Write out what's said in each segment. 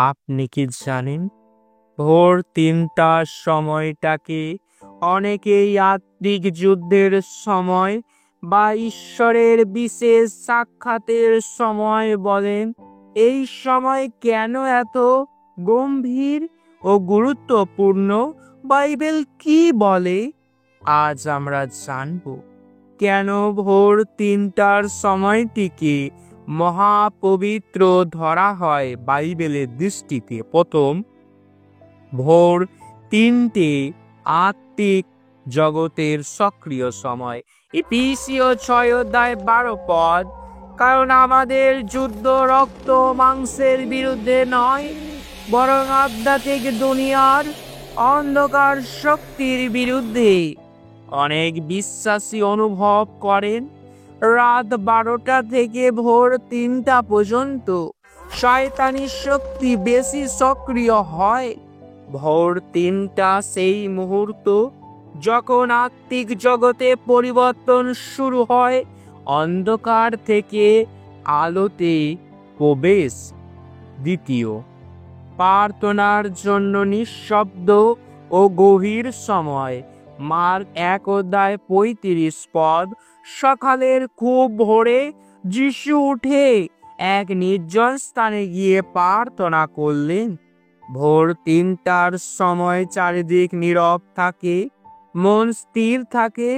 আপনি কি জানেন ভোর ৩টার সময়টাকে অনেকেই আত্মিক যুদ্ধের সময় বা ঈশ্বরের বিশেষ সাক্ষাতের সময় বলেন? এই সময় কেন এত গম্ভীর ও গুরুত্বপূর্ণ? বাইবেল কি বলে? আজ আমরা জানব কেন ভোর ৩টার সময়টিকে মহাপবিত্র ধরা হয় বাইবেলের দৃষ্টিতে। প্রথম, ভোর ৩টে আত্মিক জগতের সক্রিয় সময়। এফেসীয় ৬:১২ কারণ আমাদের যুদ্ধ রক্ত মাংসের বিরুদ্ধে নয়, বরং আধ্যাত্মিক দুনিয়ার অন্ধকার শক্তির বিরুদ্ধে। অনেক বিশ্বাসী অনুভব করেন রাত ১২টা থেকে ভোর ৩টা পর্যন্ত শয়তানি শক্তি বেশি সক্রিয় হয়। ভোর ৩টা সেই মুহূর্ত যখন আত্মিক জগতে পরিবর্তন শুরু হয়, অন্ধকার থেকে আলোতে প্রবেশ। দ্বিতীয়, প্রার্থনার জন্য নিঃশব্দ ও গভীর সময়। মার্ক ১:৩৫ সকালের খুব ভোরে যিশু উঠে এক নির্জন স্থানে গিয়ে প্রার্থনা করলেন। ভোর ৩টার সময় চারিদিক নীরব থাকে, মন স্থির থাকে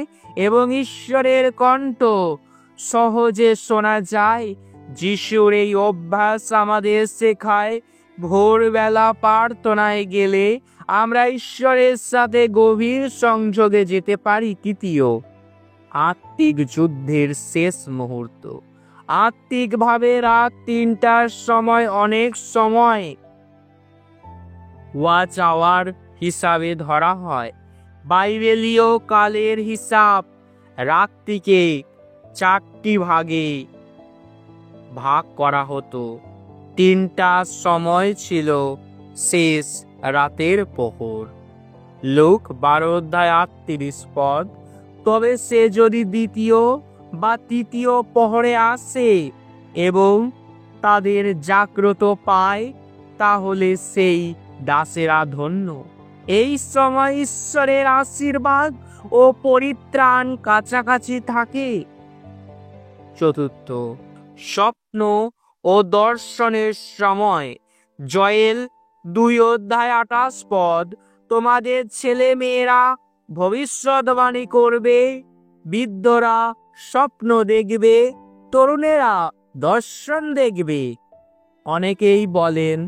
এবং ঈশ্বরের কণ্ঠ সহজে শোনা যায়। যিশুর এই অভ্যাস আমাদের শেখায় ভোরবেলা প্রার্থনায় গেলে আমরা ঈশ্বরের সাথে গভীর সংযোগে যেতে পারি। তৃতীয়, আত্মিক যুদ্ধের শেষ মুহূর্ত। আত্মিকভাবে রাত ৩টার সময় অনেক সময় ওয়াচ আওয়ার হিসাবে ধরা হয়। বাইবেলীয় কালের হিসাব রাতটিকে ৪টি ভাগে ভাগ করা হতো। ৩টার সময় ছিল শেষ রাতের প্রহর। লূক ১২:৩৮ তবে সে যদি দ্বিতীয় বা তৃতীয় প্রহরে আসে এবং তাদের জাগ্রত পায়, তাহলে সেই দাসেরা ধন্য। এই সময় ঈশ্বরের আশীর্বাদ ও পরিত্রাণ কাছাকাছি থাকে। চতুর্থ, স্বপ্ন ও দর্শনের সময়। জয়েল ২:২৮ তোমাদের ছেলে মেয়েরা ভবিষ্যদ্বাণী করবে, বৃদ্ধরা স্বপ্ন দেখবে, তরুণেরা দর্শন দেখবে। অনেকেই বলেন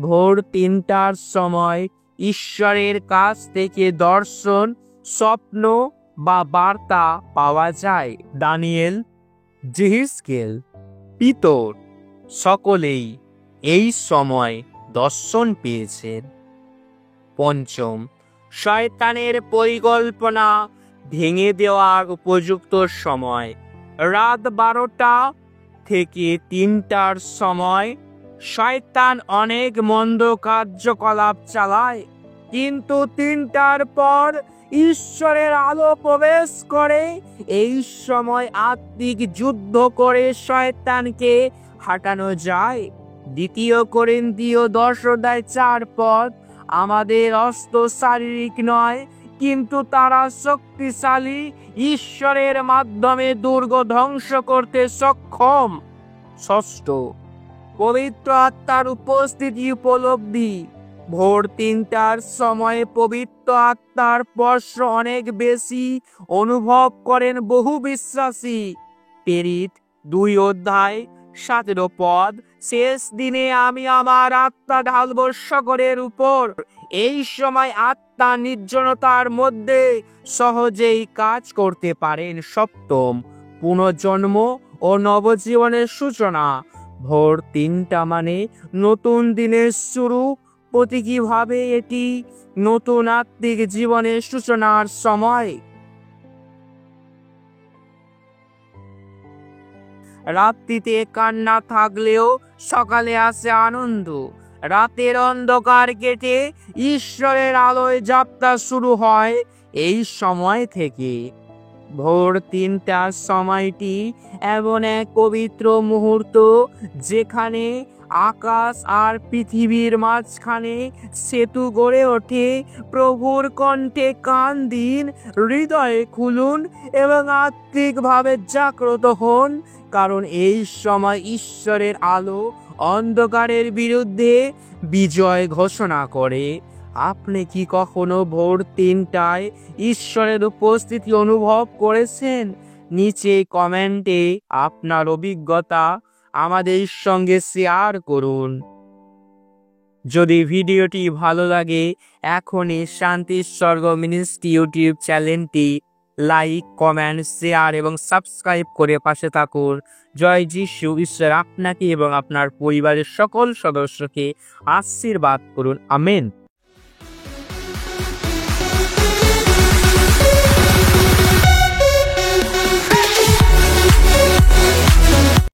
ভোর ৩টার সময় ঈশ্বরের কাছ থেকে দর্শন, স্বপ্ন বা বার্তা পাওয়া যায়। দানিয়েল, যিহেজকেল, পিতর সকলেই এই সময় দর্শন পেয়েছেন। পঞ্চম, শয়তানের পরিকল্পনা ভেঙে দেওয়ার উপযুক্ত সময়। রাত ১২টা থেকে ৩টার সময় শয়তান অনেক মন্দ কার্যকলাপ চালায়, কিন্তু ৩টার পর ঈশ্বরের আলো প্রবেশ করে। এই সময় আত্মিক যুদ্ধ করে শয়তানকে হাঁটানো যায়। ২ করিন্থীয় ১০:৪ আমাদের অস্ত্র শারীরিক নয়, কিন্তু তারা শক্তিশালী, ঈশ্বরের মাধ্যমে দুর্গ ধ্বংস করতে সক্ষম। ষষ্ঠ, পবিত্র আত্মার উপস্থিতি উপলব্ধি। ভোর ৩টার সময়ে পবিত্র আত্মার স্পর্শ অনেক বেশি অনুভব করেন বহু বিশ্বাসী। প্রেরিত ২:১৭ শেষ দিনে আমি আমার আত্মা ঢালব সকলের উপর। এই সময় আত্মা নির্জনতার মধ্যে সহজেই কাজ করতে পারেন। সপ্তম, পুনর্জন্ম ও নবজীবনের সূচনা। ভোর ৩টা মানে নতুন দিনের শুরু। প্রতীকীভাবে এটি নতুন আত্মিক জীবনের সূচনার সময়। রাত্রিতে কান্না থাকলেও সকালে আসে আনন্দ। রাতের অন্ধকার কেটে ঈশ্বরের আলোয় যাত্রা শুরু হয় এই সময় থেকে। ভোর ৩টার সময়টি এমন এক পবিত্র মুহূর্ত যেখানে আকাশ আর পৃথিবীর মাঝখানে সেতু গড়ে ওঠে। প্রভুর কণ্ঠে কান দিন, হৃদয়ে খুলুন এবং আত্মিকভাবে জাগ্রত হন, কারণ এই সময় ঈশ্বরের আলো অন্ধকারের বিরুদ্ধে বিজয় ঘোষণা করে। আপনি কি কখনো ভোর 3টায় ঈশ্বরের উপস্থিতি অনুভব করেছেন? নিচে কমেন্টে আপনার অভিজ্ঞতা আমাদের সঙ্গে শেয়ার করুন। যদি ভিডিওটি ভালো লাগে এখনই শান্তির স্বর্গ মিনিস্ট্রি ইউটিউব চ্যানেলটি লাইক, কমেন্ট, শেয়ার এবং সাবস্ক্রাইব করে পাশে থাকুন। জয় যিশু। ঈশ্বর আপনাকে এবং আপনার পরিবারের সকল সদস্যকে আশীর্বাদ করুন। আমেন।